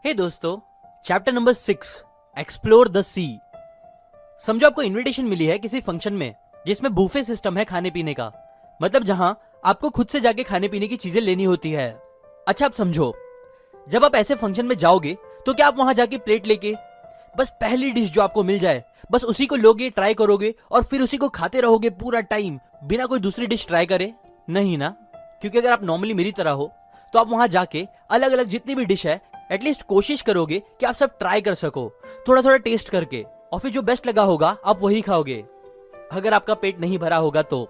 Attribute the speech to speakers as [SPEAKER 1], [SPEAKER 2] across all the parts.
[SPEAKER 1] हे दोस्तों, chapter number 6 explore the सी। समझो आपको इनविटेशन मिली है किसी फंक्शन में जिसमें बूफे सिस्टम है खाने पीने का, मतलब जहां आपको खुद से जाके खाने पीने की चीजें लेनी होती है। अच्छा आप समझो, जब आप ऐसे फंक्शन में जाओगे तो क्या आप वहां जाके प्लेट लेके बस पहली डिश जो आपको मिल जाए बस उसी को लोगे, ट्राई करोगे और फिर उसी को खाते रहोगे पूरा टाइम बिना कोई दूसरी डिश ट्राई करे? नहीं ना, क्योंकि अगर आप नॉर्मली मेरी तरह हो तो आप वहां जाके अलग अलग जितनी भी डिश है एटलीस्ट कोशिश करोगे कि आप सब ट्राई कर सको, थोड़ा थोड़ा टेस्ट करके, और फिर जो बेस्ट लगा होगा आप वही खाओगे अगर आपका पेट नहीं भरा होगा तो,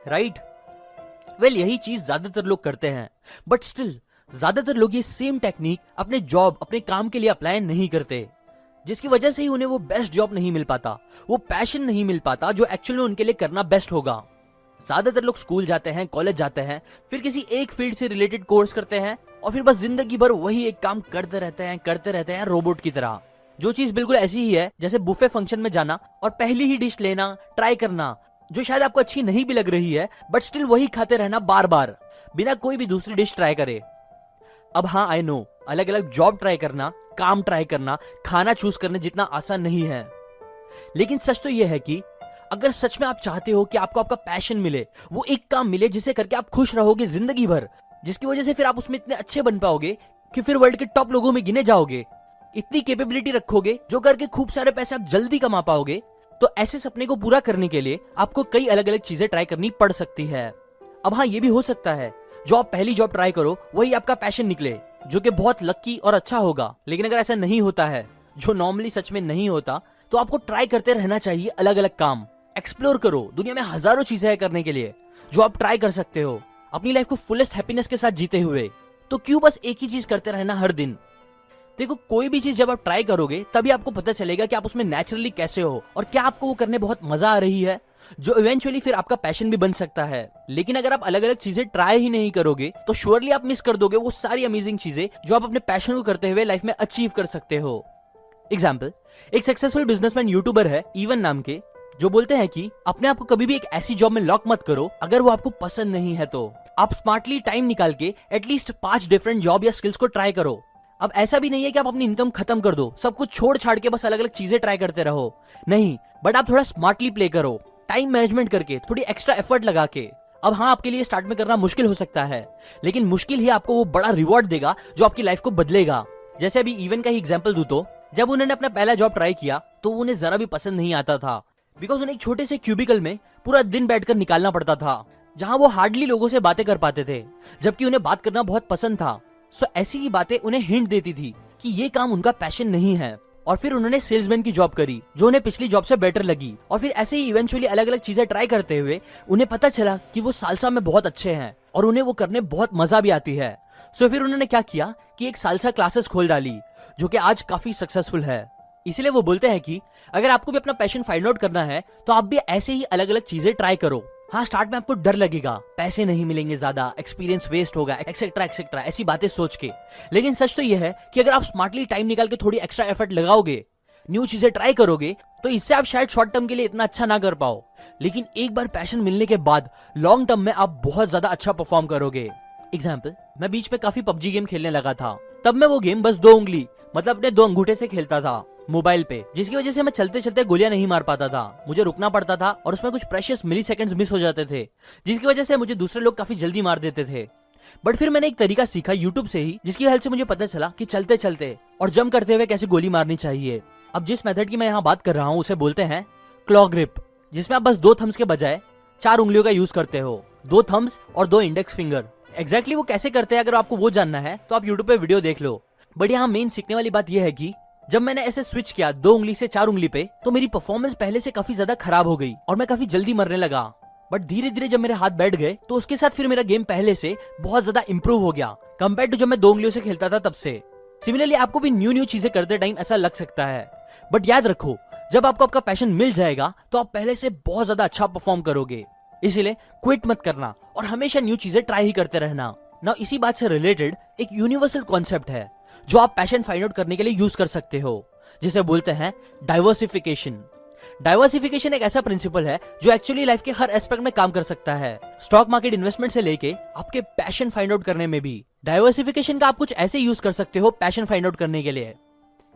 [SPEAKER 1] राइट? वेल यही चीज ज्यादातर लोग करते हैं, बट स्टिल ज्यादातर लोग ये सेम टेक्निक अपने जॉब, अपने काम के लिए अप्लाई नहीं करते, जिसकी वजह से ही उन्हें वो बेस्ट जॉब नहीं मिल पाता, वो पैशन नहीं मिल पाता जो एक्चुअली उनके लिए करना बेस्ट होगा। ज्यादातर लोग स्कूल जाते हैं, कॉलेज जाते हैं, फिर किसी एक फील्ड से रिलेटेड कोर्स करते हैं और फिर बस जिंदगी भर वही एक काम करते रहते हैं रोबोट की तरह। जो चीज बिल्कुल ऐसी ही है जैसे बुफे फंक्शन में जाना और पहली ही डिश लेना, ट्राई करना, जो शायद आपको अच्छी नहीं भी लग रही है बट स्टिल वही खाते रहना बार बार बिना कोई भी दूसरी डिश ट्राई करे। अब हाँ, आई नो, अलग अलग जॉब ट्राई करना, काम ट्राई करना, खाना चूज करने जितना आसान नहीं है, लेकिन सच तो यह है कि अगर सच में आप चाहते हो कि आपको आपका पैशन मिले, वो एक काम मिले जिसे करके आप खुश रहोगे जिंदगी भर, जिसकी वजह से फिर आप उसमें इतने अच्छे बन पाओगे कि फिर वर्ल्ड के टॉप लोगों में गिने जाओगे, इतनी कैपेबिलिटी रखोगे जो करके खूब सारे पैसे आप जल्दी कमा पाओगे, तो ऐसे सपने को पूरा करने के लिए आपको कई अलग अलग चीजें ट्राई करनी पड़ सकती है। अब हाँ, ये भी हो सकता है जो आप पहली जॉब ट्राई करो वही आपका पैशन निकले, जो कि बहुत लकी और अच्छा होगा। लेकिन अगर ऐसा नहीं होता है, जो नॉर्मली सच में नहीं होता, तो आपको ट्राई करते रहना चाहिए अलग अलग काम। एक्सप्लोर करो, दुनिया में हजारों चीजें हैं करने के लिए जो आप ट्राई कर सकते हो अपनी लाइफ को फुलेस्ट हैप्पीनेस के साथ जीते हुए। तो क्यों बस एक ही चीज करते रहना हर दिन? देखो, कोई भी चीज जब आप ट्राई करोगे तभी आपको पता चलेगा कि आप उसमें नेचुरली कैसे हो और क्या आपको वो करने बहुत मजा आ रही है, जो इवेंचुअली फिर आपका पैशन भी बन सकता है। लेकिन अगर आप अलग अलग चीजें ट्राई ही नहीं करोगे तो श्योरली आप मिस कर दोगे वो सारी अमेजिंग चीजें जो आप अपने पैशन को करते हुए लाइफ में अचीव कर सकते हो। एग्जाम्पल, एक सक्सेसफुल बिजनेसमैन यूट्यूबर है इवन नाम के, जो बोलते हैं कि अपने आप को कभी भी एक ऐसी जॉब में लॉक मत करो अगर वो आपको पसंद नहीं है तो आप स्मार्टली टाइम निकाल के एटलीस्ट 5 डिफरेंट जॉब या स्किल्स को ट्राई करो। अब ऐसा भी नहीं है कि आप अपनी इनकम खत्म कर दो, सब कुछ छोड़ छाड़ के बस अलग अलग चीजें ट्राई करते रहो, नहीं, बट आप थोड़ा स्मार्टली प्ले करो, टाइम मैनेजमेंट करके, थोड़ी एक्स्ट्रा एफर्ट लगा के। अब हाँ, आपके लिए स्टार्ट में करना मुश्किल हो सकता है, लेकिन मुश्किल ही आपको वो बड़ा रिवॉर्ड देगा जो आपकी लाइफ को बदलेगा। जैसे अभी इवन का ही एग्जाम्पल दूं तो जब उन्होंने अपना पहला जॉब ट्राई किया तो उन्हें जरा भी पसंद नहीं आता था, बिकॉज उन्हें एक छोटे से क्यूबिकल में पूरा दिन बैठकर निकालना पड़ता था, जहां वो हार्डली लोगों से बातें कर पाते थे, जबकि उन्हें बात करना बहुत पसंद था। सो ऐसी ही बातें उन्हें हिंट देती थी कि ये काम उनका पैशन नहीं है। और फिर उन्होंने सेल्समैन की जॉब करी जो उन्हें पिछली जॉब से बेटर लगी, और फिर ऐसे ही इवेंचुअली अलग अलग चीजें ट्राई करते हुए उन्हें पता चला कि वो सालसा में बहुत अच्छे हैं और उन्हें वो करने बहुत मजा भी आती है। सो फिर उन्होंने क्या किया कि एक सालसा क्लासेस खोल डाली जो कि आज काफी सक्सेसफुल है। इसलिए वो बोलते हैं कि अगर आपको भी अपना पैशन फाइंड आउट करना है तो आप भी ऐसे ही अलग अलग चीजें ट्राई करो। हाँ, स्टार्ट में आपको डर लगेगा, पैसे नहीं मिलेंगे, ज्यादा एक्सपीरियंस वेस्ट होगा, एक्सेट्रा एक्सेट्रा, ऐसी बातें सोच के, लेकिन सच तो यह है कि अगर आप स्मार्टली टाइम निकाल के थोड़ी एक्स्ट्रा एफर्ट लगाओगे, न्यू चीजें ट्राई करोगे, तो इससे आप शायद शॉर्ट टर्म के लिए इतना अच्छा ना कर पाओ, लेकिन एक बार पैशन मिलने के बाद लॉन्ग टर्म में आप बहुत ज्यादा अच्छा परफॉर्म करोगे। एग्जाम्पल, मैं बीच में काफी पबजी गेम खेलने लगा था, तब मैं वो गेम बस 2 उंगली मतलब अपने 2 अंगूठे से खेलता था मोबाइल पे, जिसकी वजह से मैं चलते चलते गोलियां नहीं मार पाता था, मुझे रुकना पड़ता था और उसमें कुछ प्रेशियस मिली सेकेंड्स मिस हो जाते थे, जिसकी वजह से मुझे दूसरे लोग काफी जल्दी मार देते थे। बट फिर मैंने एक तरीका सीखा यूट्यूब से ही, जिसकी हेल्प से मुझे पता चला कि चलते चलते और जंप करते हुए कैसे गोली मारनी चाहिए। अब जिस मेथड की मैं यहाँ बात कर रहा हूँ उसे बोलते हैं क्लॉ ग्रिप, जिसमें आप बस 2 थम्स के बजाय 4 उंगलियों का यूज करते हो, 2 थम्स और 2 इंडेक्स फिंगर। एग्जैक्टली वो कैसे करते हैं अगर आपको वो जानना है तो आप यूट्यूब पे वीडियो देख लो। बट यहाँ मेन सीखने वाली बात यह है कि जब मैंने ऐसे स्विच किया 2 उंगली से 4 उंगली पे, तो मेरी परफॉर्मेंस पहले से काफी ज्यादा खराब हो गई और मैं काफी जल्दी मरने लगा। बट धीरे धीरे जब मेरे हाथ बैठ गए तो उसके साथ फिर मेरा गेम पहले से बहुत ज्यादा इंप्रूव हो गया कंपेयर टू जब मैं 2 उंगलियों से खेलता था तब से। सिमिलरली आपको भी न्यू चीजें करते टाइम ऐसा लग सकता है, बट याद रखो, जब आपको आपका पैशन मिल जाएगा तो आप पहले से बहुत ज्यादा अच्छा परफॉर्म करोगे। इसीलिए क्विट मत करना और हमेशा न्यू चीजें ट्राई ही करते रहना। ना इसी बात से रिलेटेड एक यूनिवर्सल कॉन्सेप्ट है जो आप पैशन फाइंड आउट करने के लिए यूज कर सकते हो, जिसे बोलते हैं डाइवर्सिफिकेशन। डाइवर्सिफिकेशन एक ऐसा प्रिंसिपल है जो एक्चुअली लाइफ के हर एस्पेक्ट में काम कर सकता है। स्टॉक मार्केट इन्वेस्टमेंट से लेके आपके पैशन फाइंड आउट करने में भी डाइवर्सिफिकेशन का आप कुछ ऐसे यूज कर सकते हो पैशन फाइंड आउट करने के लिए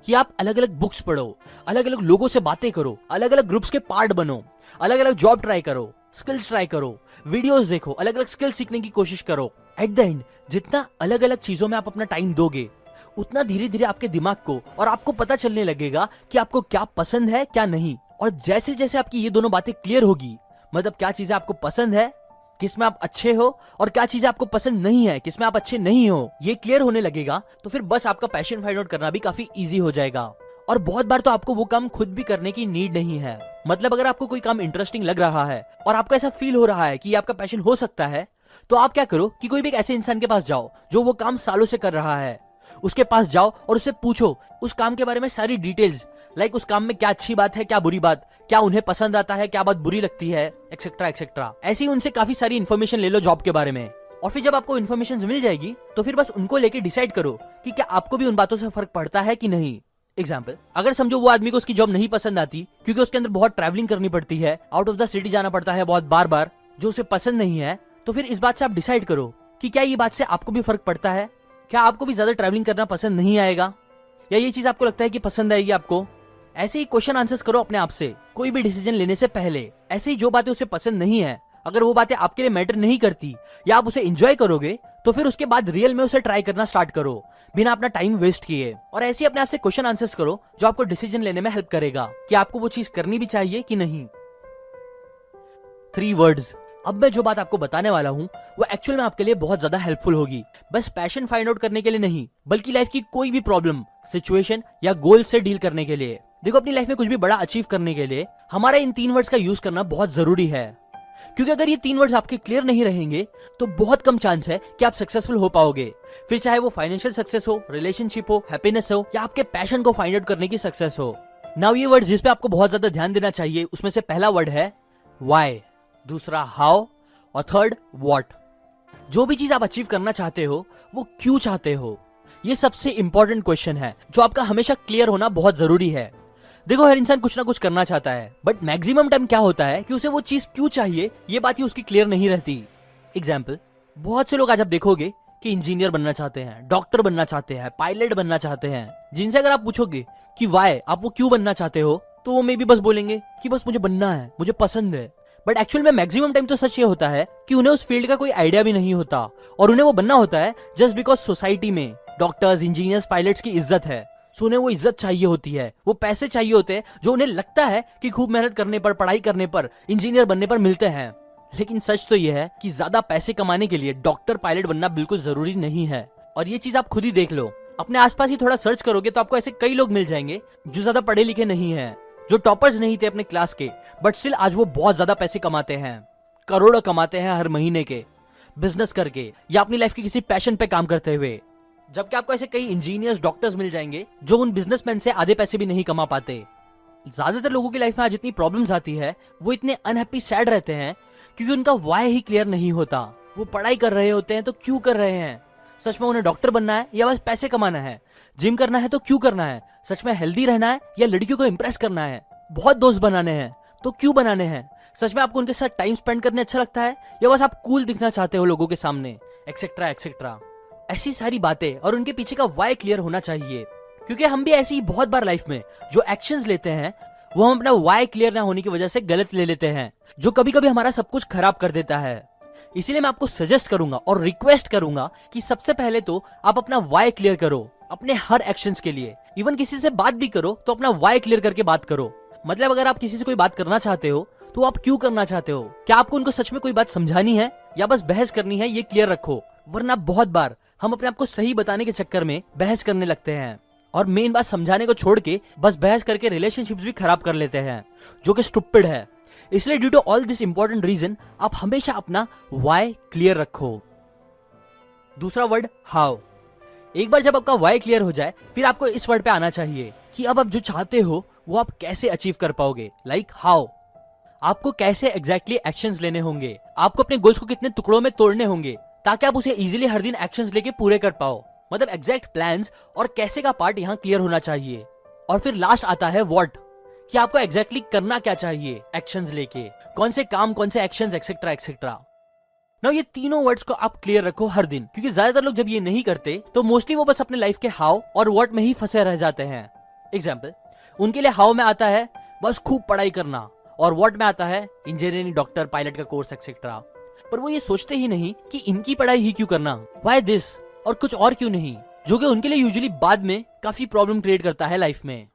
[SPEAKER 1] कि आप अलग अलग बुक्स पढ़ो, अलग अलग लोगों से बातें करो, अलग अलग ग्रुप्स के पार्ट बनो, अलग अलग जॉब ट्राई करो, स्किल्स ट्राई करो, वीडियोस देखो, अलग अलग स्किल सीखने की कोशिश करो। एट द एंड जितना अलग अलग चीजों में आप अपना टाइम दोगे, उतना धीरे धीरे आपके दिमाग को और आपको पता चलने लगेगा कि आपको क्या पसंद है क्या नहीं। और जैसे जैसे आपकी ये दोनों बातें क्लियर होगी, मतलब क्या चीजें आपको पसंद है, किसमें आप अच्छे हो, और क्या चीजें आपको पसंद नहीं है, किसमें आप अच्छे नहीं हो, ये क्लियर होने लगेगा, तो फिर बस आपका पैशन फाइंड आउट करना भी काफी इजी हो जाएगा। और बहुत बार तो आपको वो काम खुद भी करने की नीड नहीं है। मतलब अगर आपको कोई काम इंटरेस्टिंग लग रहा है और आपको ऐसा फील हो रहा है कि ये आपका पैशन हो सकता है, तो आप क्या करो कि कोई भी एक ऐसे इंसान के पास जाओ जो वो काम सालों से कर रहा है, उसके पास जाओ और उससे पूछो उस काम के बारे में सारी डिटेल्स, लाइक उस काम में क्या अच्छी बात है, क्या बुरी बात, क्या उन्हें पसंद आता है, क्या बात बुरी लगती है, एक्सेट्रा एक्सेट्रा। ऐसे ही उनसे काफी सारी इन्फॉर्मेशन ले लो जॉब के बारे में। और फिर जब आपको इन्फॉर्मेशन मिल जाएगी तो फिर बस उनको लेके डिसाइड करो कि क्या आपको भी उन बातों से फर्क पड़ता है कि नहीं। एग्जाम्पल, अगर समझो वो आदमी को उसकी जॉब नहीं पसंद आती क्योंकि उसके अंदर बहुत ट्रैवलिंग करनी पड़ती है, आउट ऑफ द सिटी जाना पड़ता है बहुत बार बार, जो उसे पसंद नहीं है, तो फिर इस बात से आप डिसाइड करो कि क्या ये बात से आपको भी फर्क पड़ता है, क्या आपको भी ज्यादा ट्रैवलिंग करना पसंद नहीं आएगा, या ये चीज आपको लगता है कि पसंद आएगी आपको। ऐसे ही क्वेश्चन आंसर्स करो अपने आप से कोई भी डिसीजन लेने से पहले। ऐसे ही जो बातें उसे पसंद नहीं है, अगर वो बातें आपके लिए मैटर नहीं करती या आप उसे एंजॉय करोगे, तो फिर उसके बाद रियल में उसे ट्राई करना स्टार्ट करो बिना अपना टाइम वेस्ट किए। और ऐसे ही अपने आप से क्वेश्चन आंसर्स करो जो आपको डिसीजन लेने में हेल्प करेगा कि आपको वो चीज करनी भी चाहिए कि नहीं। 3 वर्ड्स। अब मैं जो बात आपको बताने वाला हूँ वो एक्चुअल में आपके लिए बहुत ज्यादा हेल्पफुल होगी, बस पैशन फाइंड आउट करने के लिए नहीं, बल्कि लाइफ की कोई भी प्रॉब्लम, सिचुएशन या गोल से डील करने के लिए। देखो, अपनी लाइफ में कुछ भी बड़ा अचीव करने के लिए हमारा इन 3 वर्ड्स का यूज करना बहुत जरूरी है, क्योंकि अगर ये 3 वर्ड्स आपके क्लियर नहीं रहेंगे तो बहुत कम चांस है कि आप सक्सेसफुल हो पाओगे। फिर चाहे वो फाइनेंशियल सक्सेस हो, रिलेशनशिप हो, हैप्पीनेस हो, या आपके पैशन को फाइंड आउट करने की सक्सेस हो। नाउ ये वर्ड जिस पे आपको बहुत ज्यादा ध्यान देना चाहिए, उसमें से पहला वर्ड है व्हाई, दूसरा हाउ, और थर्ड व्हाट। जो भी चीज आप अचीव करना चाहते हो वो क्यों चाहते हो, ये सबसे इंपॉर्टेंट क्वेश्चन है जो आपका हमेशा क्लियर होना बहुत जरूरी है। देखो, हर इंसान कुछ ना कुछ करना चाहता है, बट मैक्सिमम टाइम क्या होता है कि उसे वो चीज क्यों चाहिए ये बात ही उसकी क्लियर नहीं रहती। एग्जाम्पल, बहुत से लोग आज आप देखोगे कि इंजीनियर बनना चाहते हैं, डॉक्टर बनना चाहते हैं, पायलट बनना चाहते हैं, जिनसे अगर आप पूछोगे कि वाई, आप वो क्यों बनना चाहते हो, तो वो मे भी बस बोलेंगे कि बस मुझे बनना है, मुझे पसंद है। बट एक्चुअल में मैक्सिमम टाइम तो सच ये होता है कि उन्हें उस फील्ड का कोई आइडिया भी नहीं होता और उन्हें वो बनना होता है जस्ट बिकॉज सोसाइटी में डॉक्टर्स, इंजीनियर्स, पायलट्स की इज्जत है, सो उन्हें वो इज्जत चाहिए होती है, वो पैसे चाहिए होते हैं जो उन्हें लगता है कि खूब मेहनत करने पर, पढ़ाई करने पर, इंजीनियर बनने पर मिलते हैं। लेकिन सच तो ये है कि ज्यादा पैसे कमाने के लिए डॉक्टर, पायलट बनना बिल्कुल जरूरी नहीं है। और ये चीज आप खुद ही देख लो, अपने आसपास ही थोड़ा सर्च करोगे तो आपको ऐसे कई लोग मिल जाएंगे जो ज्यादा पढ़े लिखे नहीं है, जो टॉपर्स नहीं थे अपने क्लास के, बट स्टिल आज वो बहुत ज्यादा पैसे कमाते हैं, करोड़ों कमाते हैं हर महीने के, बिजनेस करके या अपनी लाइफ के किसी पैशन पे काम करते हुए। जबकि आपको ऐसे कई इंजीनियर्स, डॉक्टर्स मिल जाएंगे जो उन बिजनेसमैन से आधे पैसे भी नहीं कमा पाते। ज्यादातर लोगों की लाइफ में आज इतनी प्रॉब्लम्स आती है, वो इतने अनहैप्पी, सैड रहते हैं क्योंकि उनका वाई ही क्लियर नहीं होता। वो पढ़ाई कर रहे होते हैं तो क्यों कर रहे हैं, सच में उन्हें डॉक्टर बनना है या बस पैसे कमाना है, जिम करना है तो क्यों करना है, सच में हेल्दी रहना है या लड़कियों को इंप्रेस करना है, बहुत दोस्त बनाने हैं तो क्यों बनाने हैं, सच में आपको उनके साथ टाइम स्पेंड करने अच्छा लगता है या बस आप कूल दिखना चाहते हो लोगों के सामने, एक्सेट्रा एक्सेट्रा। ऐसी सारी बातें और उनके पीछे का वाई क्लियर होना चाहिए, क्योंकि हम भी ऐसी ही बहुत बार लाइफ में जो एक्शंस लेते हैं वो हम अपना वाई क्लियर ना होने की वजह से गलत ले लेते हैं, जो कभी कभी हमारा सब कुछ खराब कर देता है। इसीलिए मैं आपको सजेस्ट करूंगा और रिक्वेस्ट करूंगा कि सबसे पहले तो आप अपना वाई क्लियर करो अपने हर एक्शंस के लिए। इवन किसी से बात भी करो तो अपना वाई क्लियर करके बात करो। मतलब अगर आप किसी से कोई बात करना चाहते हो तो आप क्यों करना चाहते हो, क्या आपको उनको सच में कोई बात समझानी है या बस बहस करनी है, ये क्लियर रखो। वरना बहुत बार हम अपने आप को सही बताने के चक्कर में बहस करने लगते हैं और मेन बात समझाने को छोड़ के बस बहस करके रिलेशनशिप्स भी खराब कर लेते हैं, जो कि स्टुपिड है। इसलिए due to all this important reason आप हमेशा अपना वाई क्लियर रखो। दूसरा वर्ड हाउ। एक बार जब आपका वाई क्लियर हो जाए फिर आपको इस वर्ड पे आना चाहिए कि अब आप जो चाहते हो वो आप कैसे अचीव कर पाओगे, लाइक हाउ। आपको कैसे एग्जैक्टली एक्शंस लेने होंगे, आपको अपने गोल्स को कितने टुकड़ों में तोड़ने होंगे ताकि आप उसे इजीली हर दिन एक्शंस लेके पूरे कर पाओ। मतलब एग्जैक्ट प्लान्स और कैसे का पार्ट यहाँ क्लियर होना चाहिए। और फिर लास्ट आता है व्हाट, कि आपको एग्जैक्टली करना क्या चाहिए एक्शंस लेके, कौन से काम, कौन से एक्शंस, एक्सेट्रा एक्सेट्रा। ना ये तीनों वर्ड्स को आप क्लियर रखो हर दिन, क्योंकि ज्यादातर लोग जब ये नहीं करते तो मोस्टली वो बस अपने लाइफ के हाउ और व्हाट में ही फंसे रह जाते हैं। एग्जाम्पल, उनके लिए हाउ में आता है बस खूब पढ़ाई करना, और व्हाट में आता है इंजीनियरिंग, डॉक्टर, पायलट का कोर्स एक्सेट्रा। पर वो ये सोचते ही नहीं कि इनकी पढ़ाई ही क्यों करना, व्हाई दिस, और कुछ और क्यों नहीं, जो कि उनके लिए यूजुअली बाद में काफी प्रॉब्लम क्रिएट करता है लाइफ में।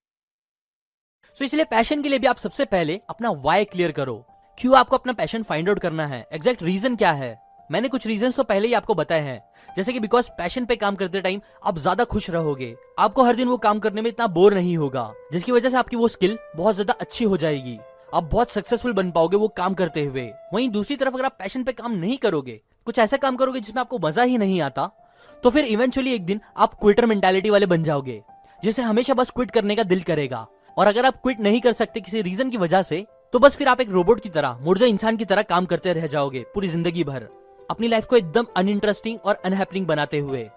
[SPEAKER 1] सो इसलिए पैशन के लिए भी आप सबसे पहले अपना वाई क्लियर करो। क्यों आपको अपना पैशन फाइंड आउट करना है, एग्जैक्ट रीजन क्या है। मैंने कुछ रीजंस तो पहले ही आपको बताए हैं, जैसे कि बिकॉज पैशन पे काम करते टाइम आप ज्यादा खुश रहोगे, आपको हर दिन वो काम करने में इतना बोर नहीं होगा, जिसकी वजह से आपकी वो स्किल बहुत ज्यादा अच्छी हो जाएगी, आप बहुत सक्सेसफुल बन पाओगे वो काम करते हुए। वहीं दूसरी तरफ अगर आप पैशन पे काम नहीं करोगे, कुछ ऐसा काम करोगे जिसमें आपको मजा ही नहीं आता, तो फिर इवेंचुअली एक दिन आप क्विटर मेंटालिटी वाले बन जाओगे, जिससे हमेशा बस क्विट करने का दिल करेगा। और अगर आप क्विट नहीं कर सकते किसी रीजन की वजह से, तो बस फिर आप एक रोबोट की तरह, मुर्दे इंसान की तरह काम करते रह जाओगे पूरी जिंदगी भर, अपनी लाइफ को एकदम अनइंटरेस्टिंग और अनहैपनिंग बनाते हुए।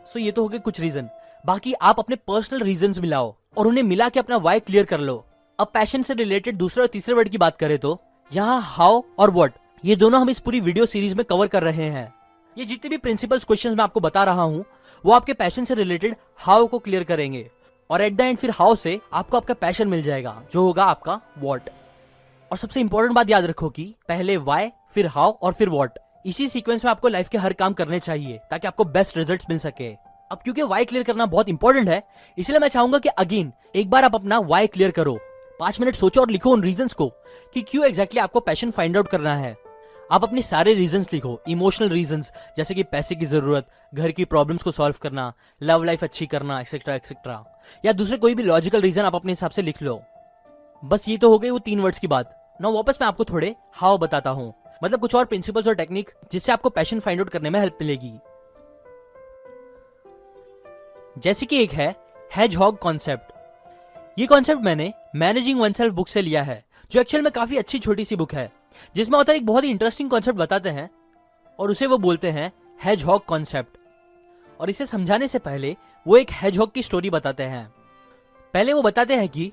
[SPEAKER 1] सो ये तो हो गए कुछ रीजन। बाकी आप अपने पर्सनल रीजंस मिलाओ और उन्हें मिला के अपना वाई क्लियर कर लो। अब पैशन से रिलेटेड दूसरे और तीसरे वर्ड की बात करें तो यहाँ हाउ और व्हाट, ये दोनों हम इस पूरी वीडियो सीरीज में कवर कर रहे हैं। ये जितने भी प्रिंसिपल्स क्वेश्चंस मैं आपको बता रहा हूँ, वो आपके पैशन से रिलेटेड हाउ को क्लियर करेंगे, और एट द एंड फिर हाउ से आपको आपका पैशन मिल जाएगा, जो होगा आपका व्हाट। और सबसे इंपॉर्टेंट बात याद रखो कि पहले वाई, फिर हाउ और फिर व्हाट, इसी सीक्वेंस में आपको लाइफ के हर काम करने चाहिए ताकि आपको बेस्ट रिजल्ट्स मिल सके। अब क्योंकि वाई क्लियर करना बहुत इंपॉर्टेंट है, इसलिए मैं चाहूंगा कि अगेन एक बार आप अपना वाई क्लियर करो, 5 मिनट सोचो और लिखो उन रीजंस को कि क्यों एग्जैक्टली आपको पैशन फाइंड आउट करना है। आप अपने सारे रीजंस लिखो, इमोशनल रीजंस जैसे कि पैसे की जरूरत, घर की प्रॉब्लम्स को सॉल्व करना, लव लाइफ अच्छी करना, एक्सेट्रा एक्सेट्रा, या दूसरे कोई भी लॉजिकल रीजन आप अपने हिसाब से लिख लो। बस ये तो हो गई वो 3 वर्ड्स की बात। ना वापस मैं आपको थोड़े हाउ बताता हूँ, मतलब कुछ और प्रिंसिपल्स और टेक्निक जिससे आपको पैशन फाइंड आउट करने में हेल्प मिलेगी। जैसे कि एक है हेजहॉग कॉन्सेप्ट। ये कॉन्सेप्ट मैंने मैनेजिंग वनसेल्फ बुक से लिया है, जो एक्चुअल में काफी अच्छी छोटी सी बुक है, जिसमें ऑथर एक बहुत ही इंटरेस्टिंग कॉन्सेप्ट बताते हैं और उसे वो बोलते हैं हेजहॉग कॉन्सेप्ट। और इसे समझाने से पहले वो एक हेजहॉग की स्टोरी बताते हैं। पहले वो बताते हैं कि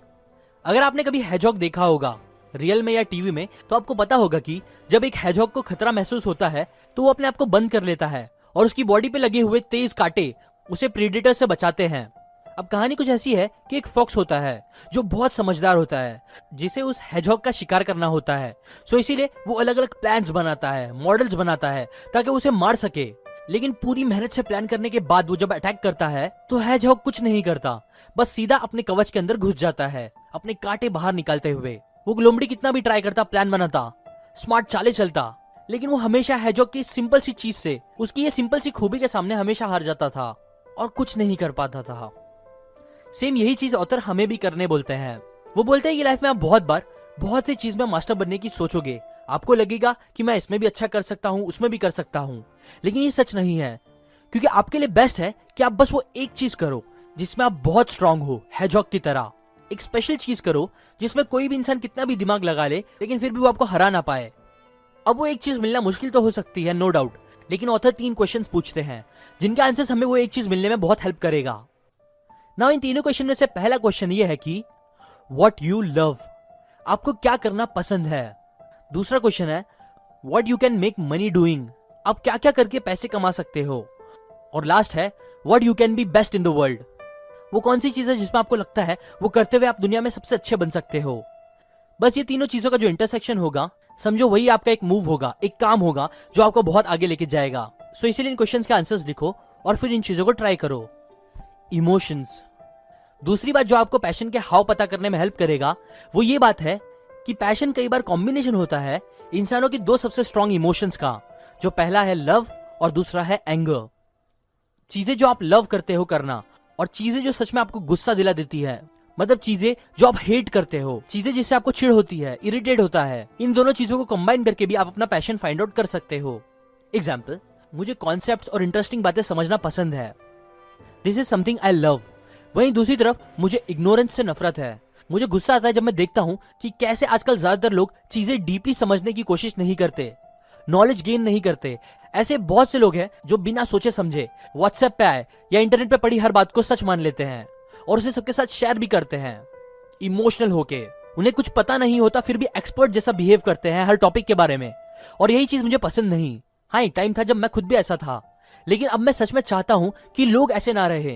[SPEAKER 1] अगर आपने कभी हेजहॉग देखा होगा रियल में या टीवी में, तो आपको पता होगा कि जब एक हेजहॉग को खतरा महसूस होता है तो वो अपने आप को बंद कर लेता है और उसकी बॉडी पे लगे हुए तेज कांटे उसे प्रीडेटर से बचाते हैं। अब कहानी कुछ ऐसी है कि एक फॉक्स होता है जो बहुत समझदार होता है, जिसे उस हेजहॉग का शिकार करना होता है। सो इसीलिए वो अलग अलग प्लान्स बनाता है, मॉडल्स बनाता है ताकि उसे मार सके। लेकिन पूरी मेहनत से प्लान करने के बाद वो जब अटैक करता है तो हेजहॉग कुछ नहीं करता, बस सीधा अपने कवच के अंदर घुस जाता है, अपने कांटे बाहर निकालते हुए। वो लोमड़ी कितना भी ट्राई करता, प्लान बनाता, स्मार्ट चाले चलता, लेकिन वो हमेशा हेजहॉग की सिंपल सी चीज से, उसकी ये सिंपल सी खूबी के सामने हमेशा हार जाता था और कुछ नहीं कर पाता था। सेम यही चीज ऑथर हमें भी करने बोलते हैं। वो बोलते हैं कि लाइफ में आप बहुत बार बहुत सी चीज में मास्टर बनने की सोचोगे, आपको लगेगा कि मैं इसमें भी अच्छा कर सकता हूँ, उसमें भी कर सकता हूँ, लेकिन ये सच नहीं है, क्योंकि आपके लिए बेस्ट है कि आप बस वो एक चीज करो जिसमें आप बहुत स्ट्रांग हो, हेजहॉग की तरह। एक स्पेशल चीज करो जिसमें कोई भी इंसान कितना भी दिमाग लगा ले लेकिन फिर भी वो आपको हरा ना पाए। अब वो एक चीज मिलना मुश्किल तो हो सकती है, नो डाउट, लेकिन ऑथर 3 क्वेश्चंस पूछते हैं जिनके आंसर्स हमें वो एक चीज मिलने में बहुत हेल्प करेगा। नाउ इन तीनों क्वेश्चन में से पहला क्वेश्चन ये है कि व्हाट यू लव, आपको क्या करना पसंद है। दूसरा क्वेश्चन है what you can make money doing, आप क्या क्या करके पैसे कमा सकते हो। और लास्ट है what you can be best in the world, वो कौन सी चीज है जिसमें आपको लगता है वो करते हुए आप दुनिया में सबसे अच्छे बन सकते हो। बस ये तीनों चीजों का जो इंटरसेक्शन होगा, समझो वही आपका एक मूव होगा, एक काम होगा जो आपको बहुत आगे लेके जाएगा। सो इसीलिए इन क्वेश्चंस के आंसर्स लिखो और फिर इन चीजों को ट्राई करो। इमोशंस, दूसरी बात जो आपको पैशन के हाव पता करने में हेल्प करेगा वो ये बात है कि पैशन कई बार कॉम्बिनेशन होता है इंसानों की 2 सबसे स्ट्रॉन्ग इमोशंस का, जो पहला है लव और दूसरा है एंगर। चीजें जो आप लव करते हो करना और चीजें जो सच में आपको गुस्सा दिला देती है, मतलब चीजें जो आप हेट करते हो, चीजें जिससे आपको चिढ़ होती है, इरिटेट होता है, इन दोनों चीजों को कंबाइन करके भी आप अपना पैशन फाइंड आउट कर सकते हो। एग्जाम्पल, मुझे कॉन्सेप्ट्स और इंटरेस्टिंग बातें समझना पसंद है, this is something I love. वहीं दूसरी तरफ मुझे इग्नोरेंस से नफरत है, मुझे गुस्सा आता है जब मैं देखता हूँ कि कैसे आजकल ज्यादातर लोग चीजें डीपली समझने की कोशिश नहीं करते, नॉलेज गेन नहीं करते। ऐसे बहुत से लोग हैं जो बिना सोचे समझे व्हाट्सएप पे आए या इंटरनेट पे पढ़ी हर बात को सच मान लेते हैं और उसे सबके साथ शेयर भी करते हैं इमोशनल होके। उन्हें कुछ पता नहीं होता फिर भी एक्सपर्ट जैसा बिहेव करते हैं हर टॉपिक के बारे में, और यही चीज मुझे पसंद नहीं। हाँ, टाइम था जब मैं खुद भी ऐसा था, लेकिन अब मैं सच में चाहता हूं कि लोग ऐसे ना रहे,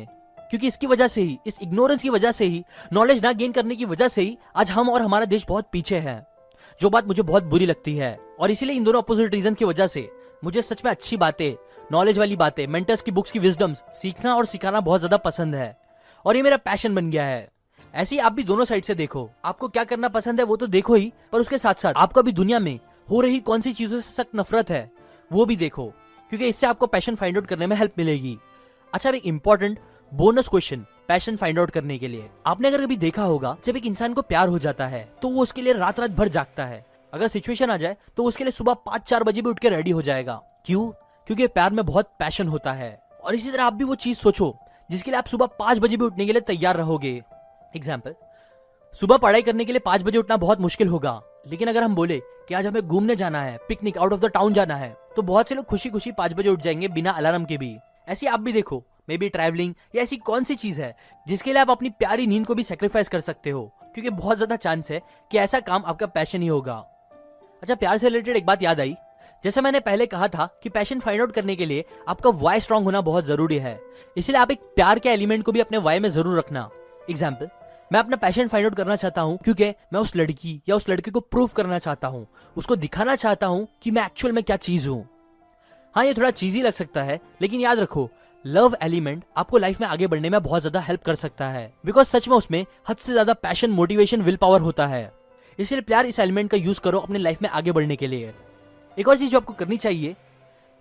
[SPEAKER 1] क्योंकि इसकी वजह से ही, इस इग्नोरेंस की वजह से ही, नॉलेज ना गेन करने की वजह से ही आज हम और हमारा देश बहुत पीछे है, जो बात मुझे बहुत बुरी लगती है। और इसीलिए इन दोनों अपोजिट रीजन की वजह से मुझे सच में अच्छी बातें, नॉलेज वाली बातें, मेंटर्स की बुक्स की विजडम्स सीखना और सिखाना बहुत ज्यादा पसंद है, और ये मेरा पैशन बन गया है। ऐसे ही आप भी दोनों साइड से देखो, आपको क्या करना पसंद है वो तो देखो ही, पर उसके साथ साथ आपको भी दुनिया में हो रही कौन सी चीजों से सख्त नफरत है वो भी देखो, क्योंकि इससे आपको पैशन फाइंड आउट करने में हेल्प मिलेगी। अच्छा, एक important bonus question passion find out करने के लिए, आपने अगर कभी देखा होगा जब एक इंसान को प्यार हो जाता है तो वो उसके लिए रात रात भर जागता है। अगर सिचुएशन आ जाए तो उसके लिए सुबह 5-4 बजे भी उठ के रेडी हो जाएगा। क्यों? क्योंकि प्यार में बहुत पैशन होता है। और इसी तरह आप भी वो चीज सोचो जिसके लिए आप सुबह 5 बजे भी उठने के लिए तैयार रहोगे। एग्जाम्पल, सुबह पढ़ाई करने के लिए 5 बजे उठना बहुत मुश्किल होगा, लेकिन अगर हम बोले कि आज हमें घूमने जाना है, picnic, out of the town जाना है, तो बहुत से लोग खुशी खुशी 5 बजे उठ जाएंगे बिना अलार्म के भी। ऐसे आप भी देखो, मे बी ट्रैवलिंग या ऐसी कौन सी चीज है जिसके लिए आप अपनी प्यारी नींद को भी सेक्रीफाइस कर सकते हो, क्योंकि बहुत ज्यादा चांस है कि ऐसा काम आपका पैशन ही होगा। अच्छा, प्यार से रिलेटेड एक बात याद आई। जैसे मैंने पहले कहा था कि पैशन फाइंड आउट करने के लिए आपका वाई स्ट्रांग होना बहुत जरूरी है, इसलिए आप एक प्यार के एलिमेंट को भी अपने वाई में जरूर रखना। एग्जाम्पल, मैं अपना पैशन फाइंड आउट करना चाहता हूं क्योंकि मैं उस लड़की या उस लड़के को प्रूव करना चाहता हूं, उसको दिखाना चाहता हूं कि मैं एक्चुअल में क्या चीज हूं। हाँ, ये थोड़ा चीजी लग सकता है, लेकिन याद रखो, लव एलिमेंट आपको लाइफ में आगे बढ़ने में बहुत ज्यादा हेल्प कर सकता है, बिकॉज सच में उसमें हद से ज्यादा पैशन, मोटिवेशन, विल पावर होता है। इसलिए प्यार इस एलिमेंट का यूज करो अपने लाइफ में आगे बढ़ने के लिए। एक और चीज जो आपको करनी चाहिए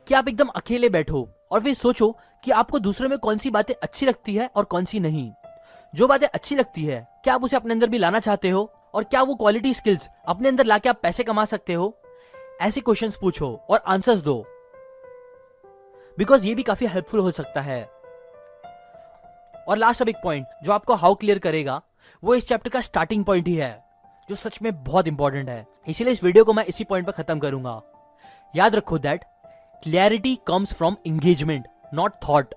[SPEAKER 1] कि आप एकदम अकेले बैठो और फिर सोचो कि आपको दूसरे में कौन सी बातें अच्छी लगती है और कौन सी नहीं। जो बातें अच्छी लगती है, क्या आप उसे अपने अंदर भी लाना चाहते हो, और क्या वो क्वालिटी स्किल्स अपने अंदर लाके आप पैसे कमा सकते हो? ऐसे क्वेश्चंस पूछो और आंसर्स दो, बिकॉज ये भी काफी हेल्पफुल हो सकता है। और लास्ट अब एक पॉइंट जो आपको हाउ क्लियर करेगा, वो इस चैप्टर का स्टार्टिंग पॉइंट ही है, जो सच में बहुत इंपॉर्टेंट है। इसीलिए इस वीडियो को मैं इसी पॉइंट पर खत्म करूंगा। याद रखो that clarity comes from engagement, not thought.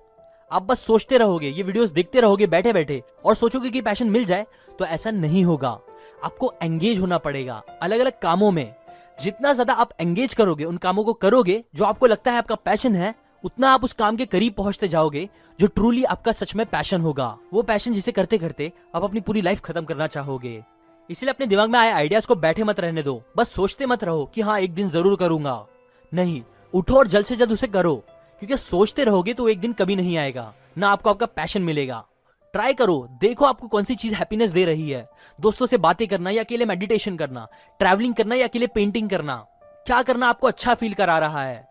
[SPEAKER 1] आप बस सोचते रहोगे, ये वीडियोस देखते रहोगे बैठे बैठे और सोचोगे कि पैशन मिल जाए, तो ऐसा नहीं होगा। आपको एंगेज होना पड़ेगा अलग अलग कामों में। जितना ज्यादा आप एंगेज करोगे, उन कामों को करोगे जो आपको लगता है आपका पैशन है, उतना आप उस काम के करीब पहुंचते जाओगे जो ट्रूली आपका सच में पैशन होगा। वो पैशन जिसे करते करते आप अपनी पूरी लाइफ खत्म करना चाहोगे। इसलिए अपने दिमाग में आए आइडियाज को बैठे मत रहने दो, बस सोचते मत रहो कि हाँ एक दिन जरूर करूंगा। नहीं, उठो और जल्द से जल्द उसे करो, क्योंकि सोचते रहोगे तो एक दिन कभी नहीं आएगा, ना आपको आपका पैशन मिलेगा। ट्राई करो, देखो आपको कौन सी चीज हैप्पीनेस दे रही है। दोस्तों से बातें करना या अकेले मेडिटेशन करना, ट्रैवलिंग करना या अकेले पेंटिंग करना, क्या करना आपको अच्छा फील करा रहा है।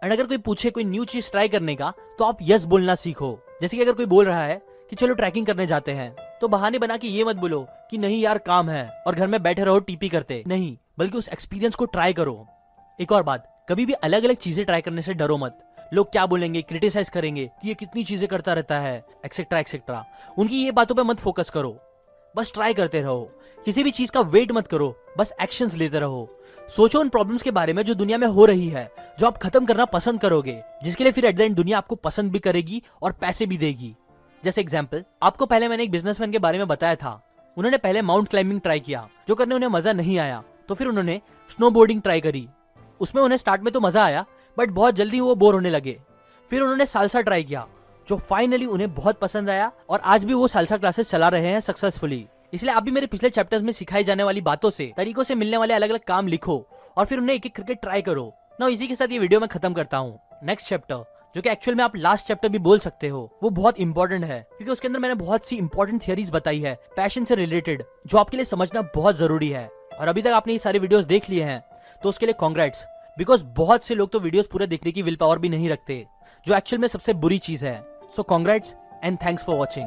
[SPEAKER 1] एंड अगर कोई पूछे कोई न्यू चीज ट्राई करने का, तो आप यस बोलना सीखो। जैसे कि अगर कोई बोल रहा है कि चलो ट्रैकिंग करने जाते हैं, तो बहाने बना के ये मत बोलो कि नहीं यार काम है और घर में बैठे रहो टीपी करते, नहीं, बल्कि उस एक्सपीरियंस को ट्राई करो। एक और बात, कभी भी अलग अलग चीजें ट्राई करने से डरो मत। लोग क्या बोलेंगे, क्रिटिसाइज करेंगे कि ये कितनी चीजें करता रहता है, एक्सेट्रा एक्सेट्रा। उनकी ये बातों पे मत फोकस करो, बस ट्राई करते रहो। किसी भी चीज का वेट मत करो, बस एक्शंस लेते रहो। सोचो उन प्रॉब्लम्स के बारे में जो दुनिया में हो रही है, जो आप खत्म करना पसंद करोगे, जिसके लिए फिर एट द एंड दुनिया आपको पसंद भी करेगी और पैसे भी देगी। जैसे एग्जाम्पल, आपको पहले मैंने एक बिजनेसमैन के बारे में बताया था। उन्होंने पहले माउंट क्लाइंबिंग ट्राई किया, जो करने उन्हें मजा नहीं आया, तो फिर उन्होंने स्नोबोर्डिंग ट्राई करी। उसमें उन्हें स्टार्ट में तो मजा आया, बट बहुत जल्दी वो बोर होने लगे। फिर उन्होंने सालसा ट्राई किया, जो फाइनली उन्हें बहुत पसंद आया, और आज भी वो सालसा क्लासेस चला रहे हैं सक्सेसफुली। इसलिए आप भी मेरे पिछले चैप्टर्स में सिखाई जाने वाली बातों से, तरीकों से मिलने वाले अलग अलग काम लिखो और फिर उन्हें एक एक करके ट्राई करो ना। इसी के साथ ये वीडियो मैं खत्म करता हूँ। नेक्स्ट चैप्टर, जो कि एक्चुअल में आप लास्ट चैप्टर भी बोल सकते हो, वो बहुत इंपॉर्टेंट है, क्योंकि उसके अंदर मैंने बहुत सी इंपॉर्टेंट थियरीज बताई है पैशन से रिलेटेड, जो आपके लिए समझना बहुत जरूरी है। और अभी तक आपने ये सारे वीडियोस देख लिए हैं, तो उसके लिए कॉन्ग्रेट्स, बिकॉज बहुत से लोग तो वीडियोस पूरे देखने की विल पावर भी नहीं रखते, जो एक्चुअल में सबसे बुरी चीज है। So congrats and thanks for watching.